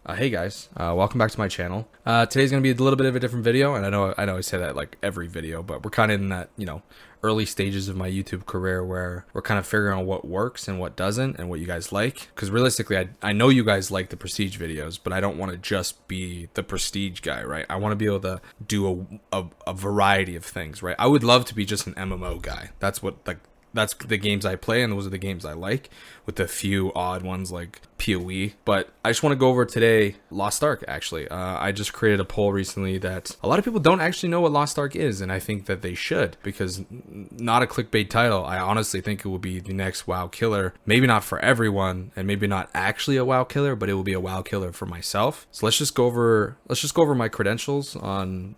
Hey guys, welcome back to my channel. Today's gonna be a little bit of a different video, and I know I say that like every video, but we're kind of in that early stages of my YouTube career where we're kind of figuring out what works and what doesn't, and what you guys like. Because realistically, I know you guys like the prestige videos, but I don't want to just be the prestige guy, right? I want to be able to do a variety of things, right? I would love to be just an MMO guy. That's the games I play, and those are the games I like, with a few odd ones like PVE. But I just want to go over today Lost Ark, actually. I just created a poll recently that a lot of people don't actually know what Lost Ark is, and I think that they should, because not a clickbait title. I honestly think it will be the next WoW killer. Maybe not for everyone, and maybe not actually a WoW killer, but it will be a WoW killer for myself. So let's just go over my credentials on,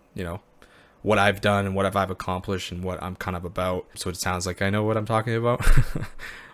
what I've done and what I've accomplished and what I'm kind of about, so it sounds like I know what I'm talking about.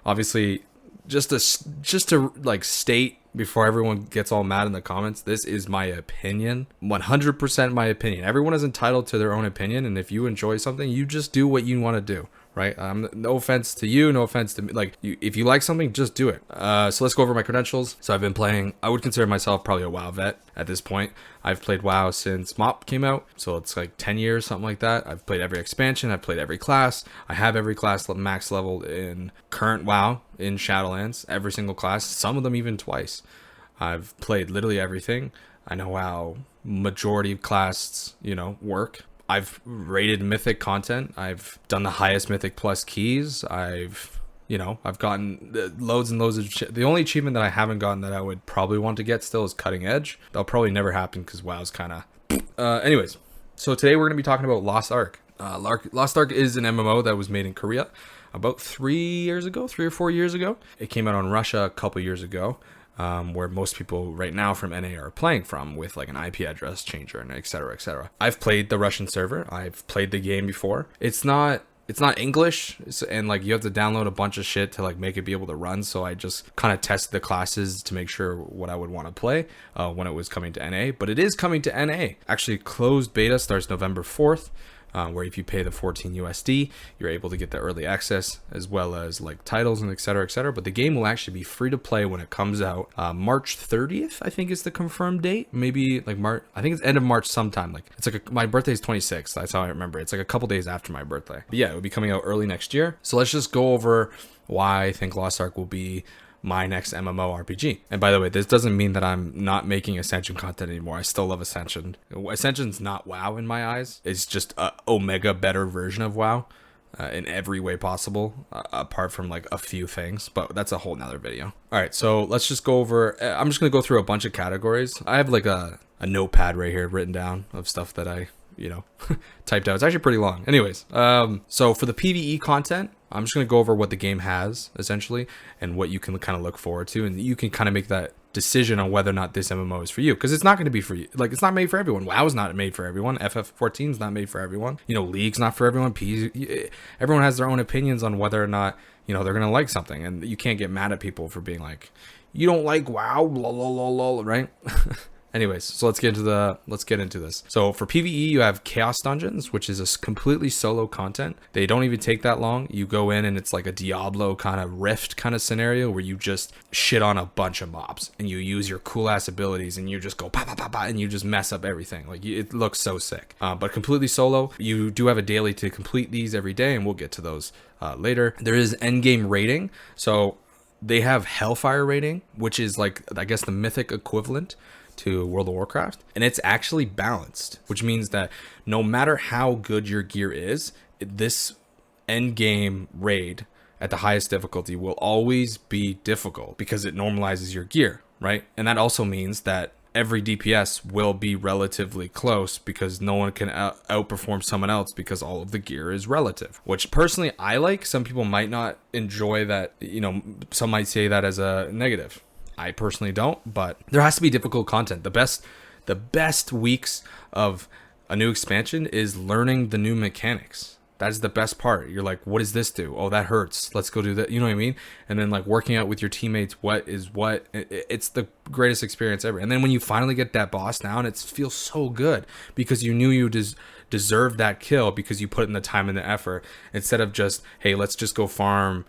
Obviously, just to like state before everyone gets all mad in the comments, this is my opinion, 100% my opinion. Everyone is entitled to their own opinion, and if you enjoy something, you just do what you want to do, right? No offense to you, no offense to me. Like, if you like something, just do it. So let's go over my credentials. So I've been playing, I would consider myself probably a WoW vet at this point. I've played WoW since MOP came out, so it's like 10 years, something like that. I've played every expansion, I've played every class. I have every class max leveled in current WoW in Shadowlands, every single class, some of them even twice. I've played literally everything. I know how majority of classes, work. I've rated mythic content. I've done the highest mythic plus keys. I've gotten loads and loads of the only achievement that I haven't gotten that I would probably want to get still is cutting edge. That'll probably never happen because WoW's kind of anyways. So today we're going to be talking about Lost Ark. Lost Ark is an MMO that was made in Korea about 3 or 4 years ago. It came out on Russia a couple years ago. Where most people right now from NA are playing from, with like an IP address changer and etc, etc. I've played the Russian server. I've played the game before. It's not English, and like you have to download a bunch of shit to like make it be able to run. So I just kind of tested the classes to make sure what I would want to play when it was coming to NA. But it is coming to NA. Actually, closed beta starts November 4th. Where if you pay the 14 USD, you're able to get the early access as well as like titles and etc, etc. But the game will actually be free to play when it comes out. March 30th, I think, is the confirmed date. Maybe like March. I think it's end of March sometime. Like it's like my birthday is 26th. That's how I remember. It's like a couple days after my birthday. But yeah, it will be coming out early next year. So let's just go over why I think Lost Ark will be my next MMORPG. And by the way, this doesn't mean that I'm not making Ascension content anymore. I still love Ascension. Ascension's not WoW in my eyes. It's just a omega better version of WoW in every way possible, apart from like a few things, but that's a whole nother video. All right, so let's just go over, I'm just gonna go through a bunch of categories. I have like a notepad right here written down of stuff that I typed out. It's actually pretty long. Anyways, so for the PVE content, I'm just going to go over what the game has essentially and what you can kind of look forward to, and you can kind of make that decision on whether or not this MMO is for you, because it's not going to be for you. Like, it's not made for everyone. WoW's not made for everyone. FF14 is not made for everyone. League's not for everyone. Everyone has their own opinions on whether or not they're going to like something, and you can't get mad at people for being like, you don't like WoW, lol, lol, lol, lol, right? Anyways, so let's get into this. So for PvE, you have Chaos Dungeons, which is a completely solo content. They don't even take that long. You go in and it's like a Diablo kind of Rift kind of scenario where you just shit on a bunch of mobs and you use your cool ass abilities and you just go pa pa pa pa and you just mess up everything. Like, it looks so sick. But completely solo. You do have a daily to complete these every day, and we'll get to those later. There is endgame rating. So they have Hellfire rating, which is like, I guess, the mythic equivalent to World of Warcraft, and it's actually balanced, which means that no matter how good your gear is, this end game raid at the highest difficulty will always be difficult because it normalizes your gear, right? And that also means that every DPS will be relatively close because no one can outperform someone else because all of the gear is relative, which personally I like. Some people might not enjoy that, some might say that as a negative. I personally don't, but there has to be difficult content. The best weeks of a new expansion is learning the new mechanics. That is the best part. You're like, what does this do? Oh, that hurts. Let's go do that. You know what I mean? And then like working out with your teammates, what is what? It's the greatest experience ever. And then when you finally get that boss down, it feels so good because you knew you deserved that kill because you put in the time and the effort, instead of just, hey, let's just go farm,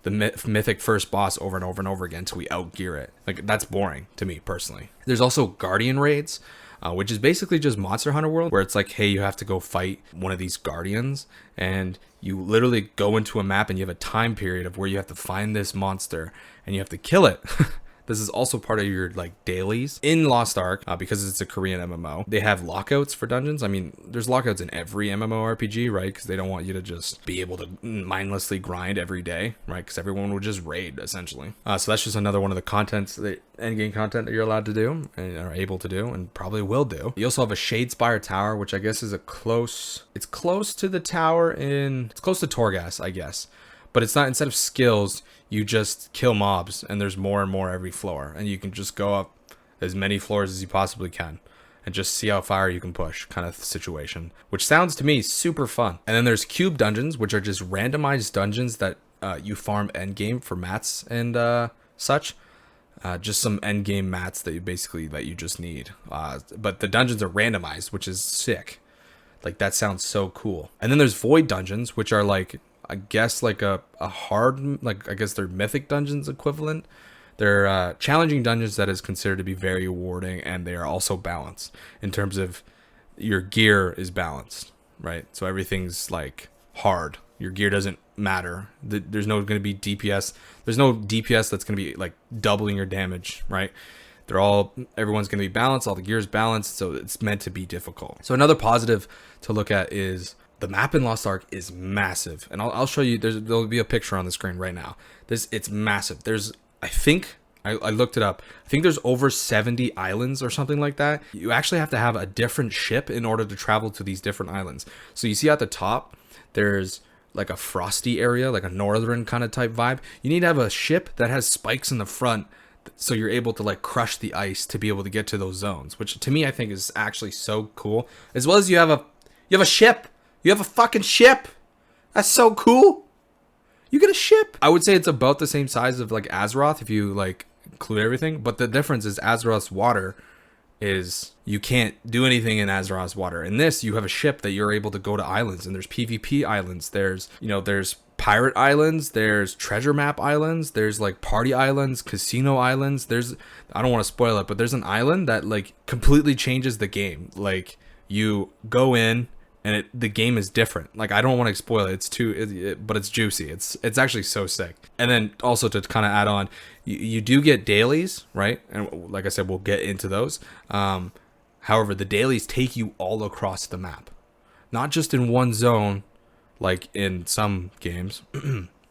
the mythic first boss over and over and over again until we outgear it. Like, that's boring to me personally. There's also Guardian raids, which is basically just Monster Hunter World, where it's like, hey, you have to go fight one of these guardians, and you literally go into a map and you have a time period of where you have to find this monster and you have to kill it. This is also part of your like dailies in Lost Ark, because it's a Korean MMO. They have lockouts for dungeons. I mean, there's lockouts in every MMORPG, right? Because they don't want you to just be able to mindlessly grind every day, right? Because everyone would just raid essentially. So that's just another one of the contents, the endgame content that you're allowed to do and are able to do and probably will do. You also have a Shadespire Tower, which I guess is it's close to the tower it's close to Torghast, I guess. But it's not, instead of skills, you just kill mobs, and there's more and more every floor, and you can just go up as many floors as you possibly can and just see how far you can push, kind of situation, which sounds to me super fun. And then there's cube dungeons, which are just randomized dungeons that you farm endgame for mats and such. Just some endgame mats that you just need. But the dungeons are randomized, which is sick. Like, that sounds so cool. And then there's void dungeons, which are like, I guess like a hard, like, I guess they're mythic dungeons equivalent. They're challenging dungeons that is considered to be very rewarding, and they are also balanced in terms of your gear is balanced, right? So everything's like hard. Your gear doesn't matter. There's no going to be DPS. There's no DPS that's going to be like doubling your damage, right? Everyone's going to be balanced. All the gear is balanced, so it's meant to be difficult. So another positive to look at is the map in Lost Ark is massive, and I'll show you. There'll be a picture on the screen right now. It's massive. I looked it up. I think there's over 70 islands or something like that. You actually have to have a different ship in order to travel to these different islands. So you see at the top, there's like a frosty area, like a northern kind of type vibe. You need to have a ship that has spikes in the front, so you're able to like crush the ice to be able to get to those zones, which to me I think is actually so cool. As well as you have a ship. You have a fucking ship. That's so cool. You get a ship. I would say it's about the same size of like Azeroth if you like include everything, but the difference is Azeroth's water is you can't do anything in Azeroth's water. In this, you have a ship that you're able to go to islands, and there's PvP islands. There's pirate islands, there's treasure map islands, there's like party islands, casino islands. I don't want to spoil it, but there's an island that like completely changes the game. Like, you go in and the game is different. Like, I don't want to spoil it. But it's juicy. It's actually so sick. And then also to kind of add on, you do get dailies, right? And like I said, we'll get into those. However, the dailies take you all across the map, not just in one zone, like in some games.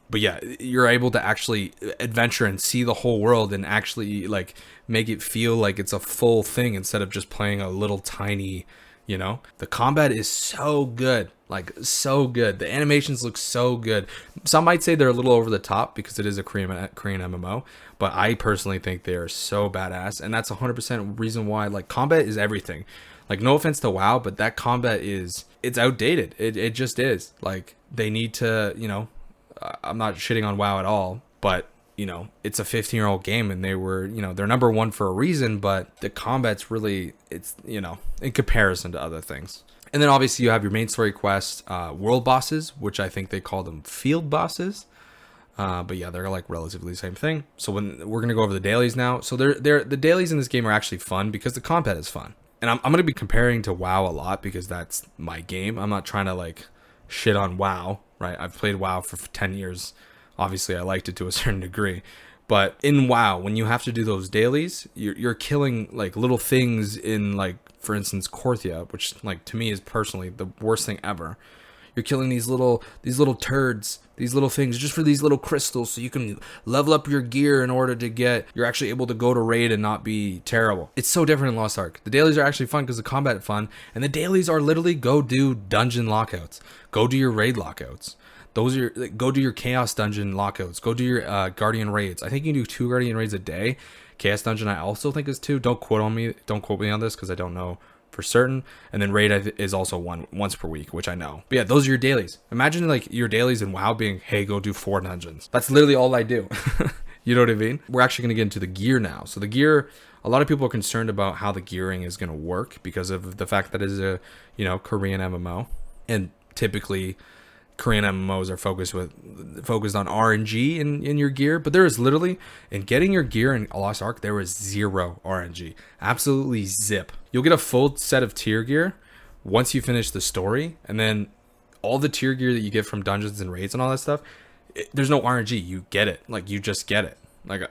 But yeah, you're able to actually adventure and see the whole world and actually like make it feel like it's a full thing instead of just playing a little tiny. The combat is so good, like so good. The animations look so good. Some might say they're a little over the top because it is a Korean MMO, but I personally think they're so badass, and that's 100% reason why. Like, combat is everything. Like, no offense to WoW, but that combat it's outdated. It just is. Like, they need to, I'm not shitting on WoW at all, but it's a 15-year-old game, and they were, they're number one for a reason, but the combat's really, in comparison to other things. And then obviously you have your main story quests, world bosses, which I think they call them field bosses. But yeah, they're like relatively the same thing. So we're going to go over the dailies now. So the dailies in this game are actually fun because the combat is fun. And I'm going to be comparing to WoW a lot because that's my game. I'm not trying to like shit on WoW, right? I've played WoW for 10 years. Obviously, I liked it to a certain degree. But in WoW, when you have to do those dailies, you're killing like little things in, like, for instance, Korthia, which like to me is personally the worst thing ever. You're killing these little turds, these little things just for these little crystals so you can level up your gear in order to you're actually able to go to raid and not be terrible. It's so different in Lost Ark. The dailies are actually fun because the combat is fun, and the dailies are literally go do dungeon lockouts, go do your raid lockouts. Go do your Chaos Dungeon lockouts. Go do your Guardian raids. I think you can do 2 Guardian raids a day. Chaos Dungeon I also think is 2. Don't quote me on this because I don't know for certain. And then raid is also once per week, which I know. But yeah, those are your dailies. Imagine like your dailies in WoW being, hey, go do 4 dungeons. That's literally all I do. You know what I mean? We're actually going to get into the gear now. So the gear, a lot of people are concerned about how the gearing is going to work because of the fact that it is a Korean MMO, and typically Korean MMOs are focused on RNG in your gear, but there is literally, in getting your gear in Lost Ark, there was zero RNG. Absolutely zip. You'll get a full set of tier gear once you finish the story, and then all the tier gear that you get from dungeons and raids and all that stuff, there's no RNG. You get it. Like, you just get it. Like,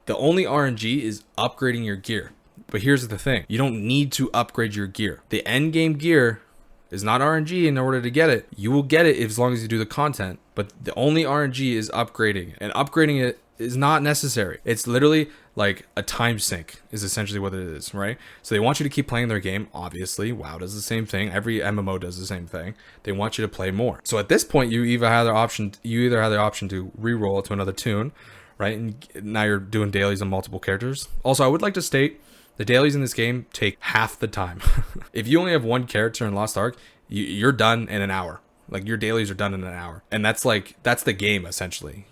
the only RNG is upgrading your gear. But here's the thing. You don't need to upgrade your gear. The end game gear is not RNG in order to get it. You will get it as long as you do the content. But the only RNG is upgrading. And upgrading it is not necessary. It's literally like a time sink is essentially what it is, right? So they want you to keep playing their game. Obviously, WoW does the same thing. Every MMO does the same thing. They want you to play more. So at this point, you either have the option to re-roll to another tune, right? And now you're doing dailies on multiple characters. Also, I would like to state the dailies in this game take half the time. If you only have one character in Lost Ark, you're done in an hour. Like, your dailies are done in an hour, and that's the game essentially.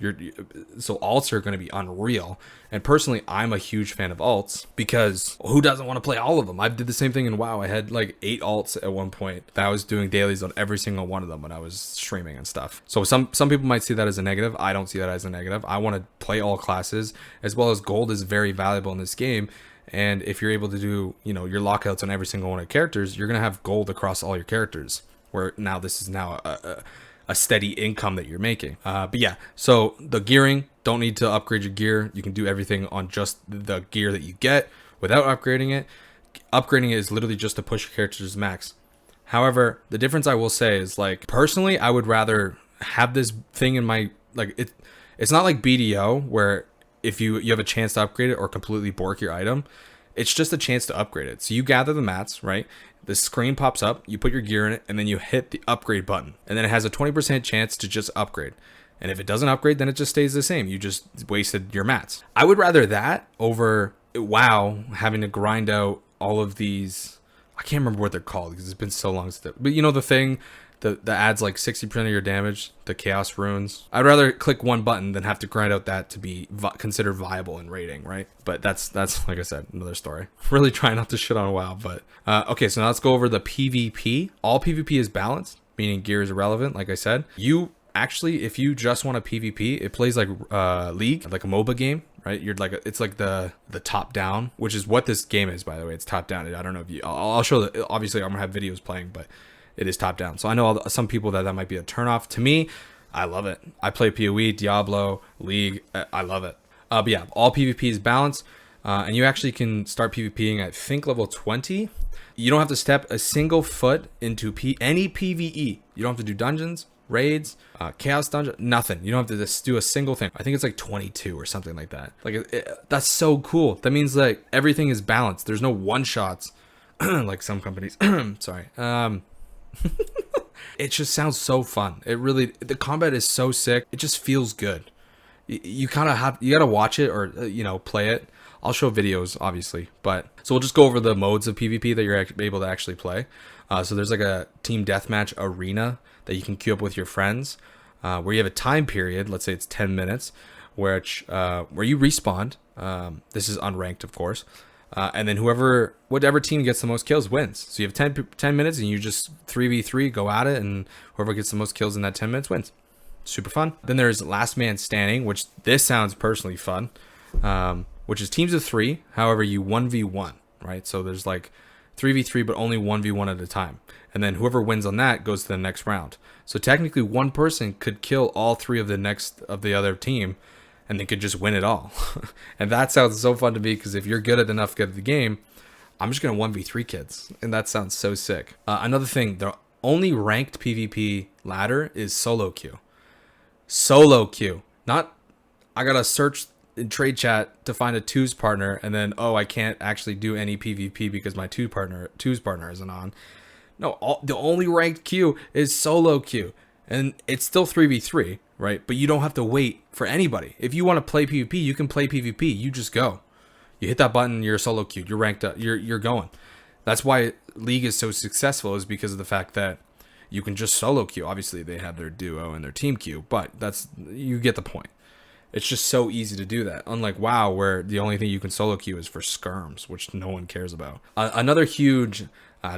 So alts are going to be unreal. And personally, I'm a huge fan of alts because who doesn't want to play all of them? I did the same thing in WoW. I had like 8 alts at one point that I was doing dailies on every single one of them when I was streaming and stuff. So some people might see that as a negative. I don't see that as a negative. I want to play all classes, as well as gold is very valuable in this game. And if you're able to do, your lockouts on every single one of the characters, you're going to have gold across all your characters. Where now this is now a steady income that you're making. But yeah, so the gearing, don't need to upgrade your gear. You can do everything on just the gear that you get without upgrading it. Upgrading it is literally just to push your characters max. However, the difference I will say is, like, personally, I would rather have this thing in my, like, it's not like BDO where if you have a chance to upgrade it or completely bork your item. It's just a chance to upgrade it. So you gather the mats, right? The screen pops up, you put your gear in it, and then you hit the upgrade button. And then it has a 20% chance to just upgrade. And if it doesn't upgrade, then it just stays the same. You just wasted your mats. I would rather that over WoW having to grind out all of these. I can't remember what they're called because it's been so long since. But the thing that adds like 60% of your damage, the chaos runes. I'd rather click one button than have to grind out that to be considered viable in raiding, right? But that's like I said, another story. Really trying not to shit on WoW, but okay. So now let's go over the PvP. All PvP is balanced, meaning gear is irrelevant. Like I said, actually, if you just want a PvP, it plays like League, like a MOBA game, right? It's like the top down, which is what this game is, by the way. It's top down. I don't know if I'll show that. Obviously, I'm gonna have videos playing, but it is top down. So I know some people that might be a turnoff. To me, I love it. I play PoE, Diablo, League. I love it. But yeah, all PvP is balanced. And you actually can start PvPing at, I think, level 20. You don't have to step a single foot into any PvE. You don't have to do dungeons, raids, chaos dungeon, nothing. You don't have to just do a single thing. I think it's like 22 or something like that. Like, that's so cool. That means like everything is balanced. There's no one shots like some companies. Sorry. It just sounds so fun. The combat is so sick. It just feels good. You gotta watch it or play it. I'll show videos, obviously, but so we'll just go over the modes of PvP that you're able to actually play. So there's like a team deathmatch arena that you can queue up with your friends, where you have a time period. Let's say it's 10 minutes, where you respawn. This is unranked, of course. And then whatever team gets the most kills wins. So you have 10 minutes and you just 3v3, go at it, and whoever gets the most kills in that 10 minutes wins. Super fun. Then there's Last Man Standing, which this sounds personally fun, which is teams of 3. However, you 1v1, right? So there's like 3v3, but only 1v1 at a time. And then whoever wins on that goes to the next round. So technically one person could kill all 3 of the other team, and they could just win it all. And that sounds so fun to me, because if you're good at the game, I'm just going to 1v3 kids. And that sounds so sick. Another thing, the only ranked PvP ladder is solo queue. Solo queue. Not, I got to search in trade chat to find a twos partner, and then, I can't actually do any PvP because my twos partner isn't on. No, the only ranked queue is solo queue. And it's still 3v3, right? But you don't have to wait for anybody. If you want to play PvP, you can play PvP. You just go. You hit that button, you're a solo queue. You're ranked up. You're going. That's why League is so successful, is because of the fact that you can just solo queue. Obviously, they have their duo and their team queue, but you get the point. It's just so easy to do that. Unlike WoW, where the only thing you can solo queue is for skirms, which no one cares about. Another huge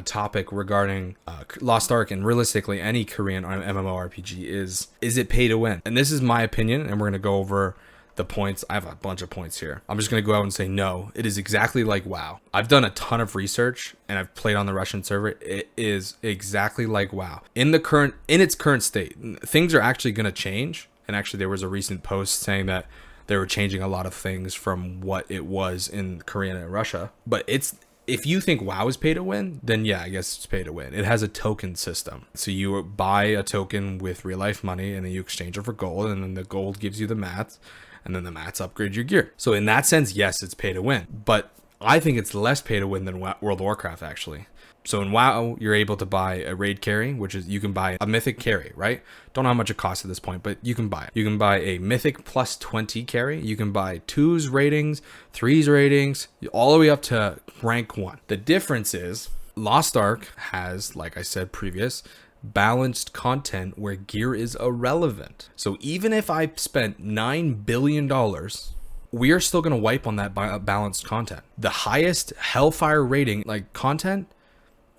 topic regarding Lost Ark and realistically any Korean MMORPG is it pay to win? And this is my opinion, and we're going to go over the points. I have a bunch of points here. I'm just going to go out and say no. It is exactly like WoW. I've done a ton of research and I've played on the Russian server. It is exactly like WoW. In its current state, things are actually going to change. And actually there was a recent post saying that they were changing a lot of things from what it was in Korea and Russia. But if you think WoW is pay to win, then yeah, I guess it's pay to win. It has a token system. So you buy a token with real life money and then you exchange it for gold, and then the gold gives you the mats, and then the mats upgrade your gear. So in that sense, yes, it's pay to win. But I think it's less pay to win than World of Warcraft actually. So in WoW, you're able to buy a raid carry, which is you can buy a mythic carry, right? Don't know how much it costs at this point, but you can buy it. You can buy a mythic plus 20 carry. You can buy 2s ratings, 3s ratings, all the way up to rank 1. The difference is Lost Ark has, like I said previous, balanced content where gear is irrelevant. So even if I spent $9 billion, we are still going to wipe on that balanced content. The highest Hellfire rating like content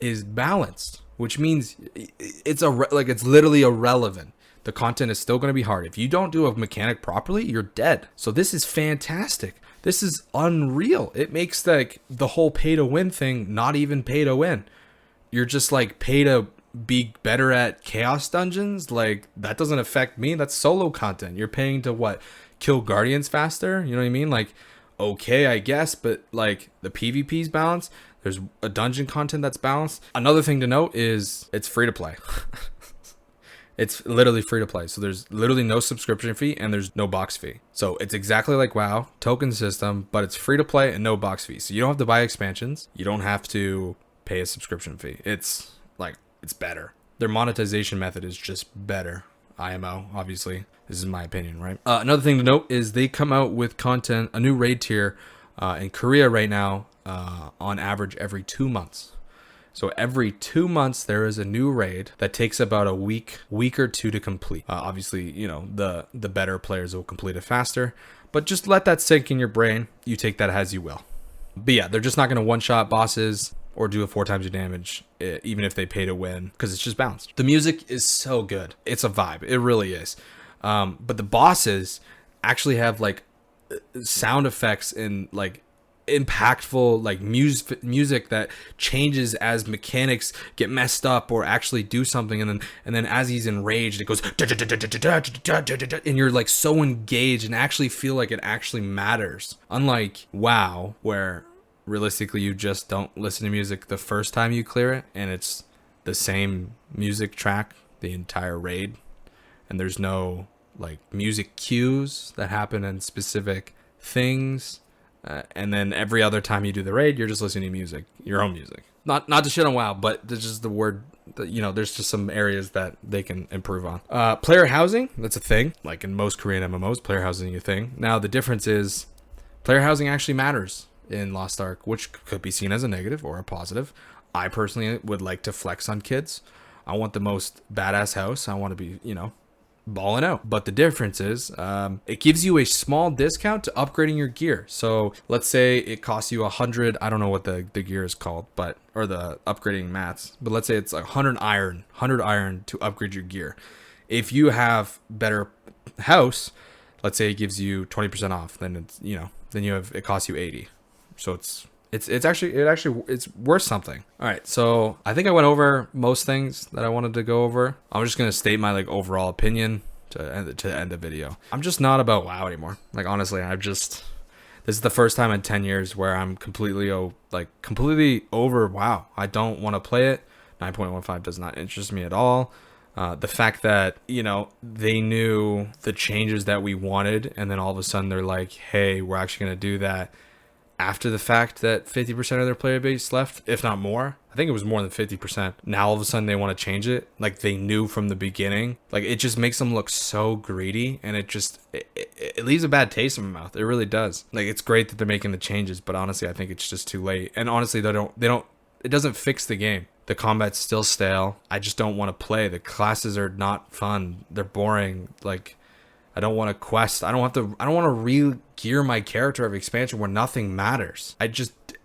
is balanced, which means it's literally irrelevant. The content is still going to be hard. If you don't do a mechanic properly, you're dead. So this is fantastic. This is unreal. It makes like the whole pay to win thing not even pay to win. You're just like pay to be better at chaos dungeons. Like that doesn't affect me. That's solo content. You're paying to what? Kill guardians faster? You know what I mean? Like, okay, I guess, but like the PvP's balanced. There's a dungeon content that's balanced. Another thing to note is it's free to play. It's literally free to play. So there's literally no subscription fee and there's no box fee. So it's exactly like WoW, token system, but it's free to play and no box fee. So you don't have to buy expansions. You don't have to pay a subscription fee. It's better. Their monetization method is just better. IMO, obviously. This is my opinion, right? Another thing to note is they come out with content, a new raid tier in Korea right now, on average every 2 months. So every 2 months there is a new raid that takes about a week or two to complete. Obviously, you know, the better players will complete it faster, but just let that sink in your brain. You take that as you will. But yeah, they're just not going to one-shot bosses or do it 4 times your damage, even if they pay to win, because it's just balanced. The music is so good. It's a vibe. It really is. But the bosses actually have like sound effects and like impactful like music that changes as mechanics get messed up or actually do something, and then as he's enraged it goes and you're like so engaged and actually feel like it actually matters, unlike WoW where realistically you just don't listen to music the first time you clear it and it's the same music track the entire raid, and there's no like music cues that happen in specific things. And then every other time you do the raid, you're just listening to music, your own music. Not to shit on WoW, but there's just the word that, you know, there's just some areas that they can improve on. Player housing, that's a thing. Like in most Korean MMOs, player housing is a thing. Now the difference is player housing actually matters in Lost Ark, which could be seen as a negative or a positive. I personally would like to flex on kids. I want the most badass house. I want to be, you know, balling out. But the difference is it gives you a small discount to upgrading your gear. So let's say it costs you 100, I don't know what the gear is called, but or the upgrading mats, but let's say it's 100 iron to upgrade your gear. If you have better house, let's say it gives you 20% off, then it's, you know, then you have, it costs you 80. So it's actually worth something. All right, so I think I went over most things that I wanted to go over. I'm just gonna state my like overall opinion to end the video. I'm just not about WoW anymore. Like honestly, this is the first time in 10 years where I'm completely over WoW. I don't want to play it. 9.15 does not interest me at all. The fact that, you know, they knew the changes that we wanted, and then all of a sudden they're like, hey, we're actually gonna do that after the fact that 50% of their player base left, if not more. I think it was more than 50%. Now all of a sudden they want to change it. Like they knew from the beginning. Like it just makes them look so greedy, and it leaves a bad taste in my mouth. It really does. Like it's great that they're making the changes, but honestly I think it's just too late. And honestly it doesn't fix the game. The combat's still stale. I just don't want to play. The classes are not fun. They're boring. Like I don't want to quest. I don't want to re-gear my character every expansion where nothing matters.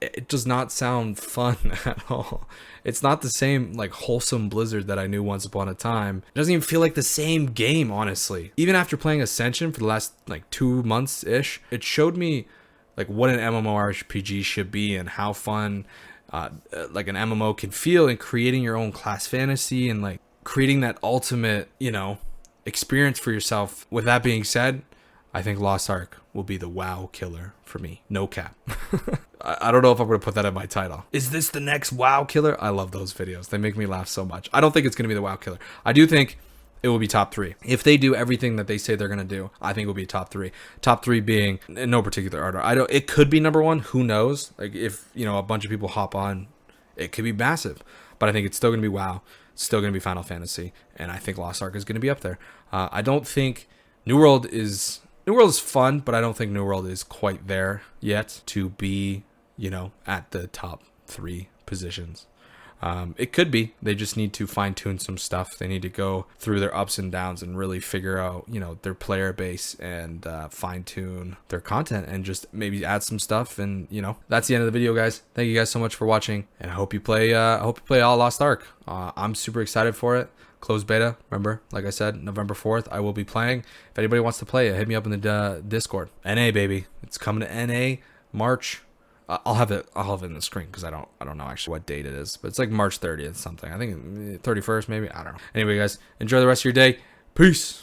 It does not sound fun at all. It's not the same like wholesome Blizzard that I knew once upon a time. It doesn't even feel like the same game, honestly. Even after playing Ascension for the last like 2 months ish, it showed me like what an MMORPG should be and how fun like an MMO can feel in creating your own class fantasy and like creating that ultimate, experience for yourself. With that being said, I think Lost Ark will be the WoW killer for me. No cap. I don't know if I'm going to put that in my title. Is this the next WoW killer? I love those videos. They make me laugh so much. I don't think it's going to be the WoW killer. I do think it will be top 3. If they do everything that they say they're going to do, I think it will be top 3. Top 3 being in no particular order. It could be number 1. Who knows? Like if, a bunch of people hop on, it could be massive. But I think it's still going to be WoW. It's still going to be Final Fantasy. And I think Lost Ark is going to be up there. I don't think New World is fun, but I don't think New World is quite there yet to be, at the top 3 positions. It could be. They just need to fine tune some stuff. They need to go through their ups and downs and really figure out, their player base and fine tune their content and just maybe add some stuff. And, that's the end of the video, guys. Thank you guys so much for watching. And I hope you play all Lost Ark. I'm super excited for it. Closed beta, remember, like I said, November 4th, I will be playing. If anybody wants to play it, hit me up in the Discord. NA, baby. It's coming to NA, March. I'll have it in the screen because I don't know actually what date it is, but it's like March 30th something. I think 31st maybe. I don't know. Anyway, guys, enjoy the rest of your day. Peace.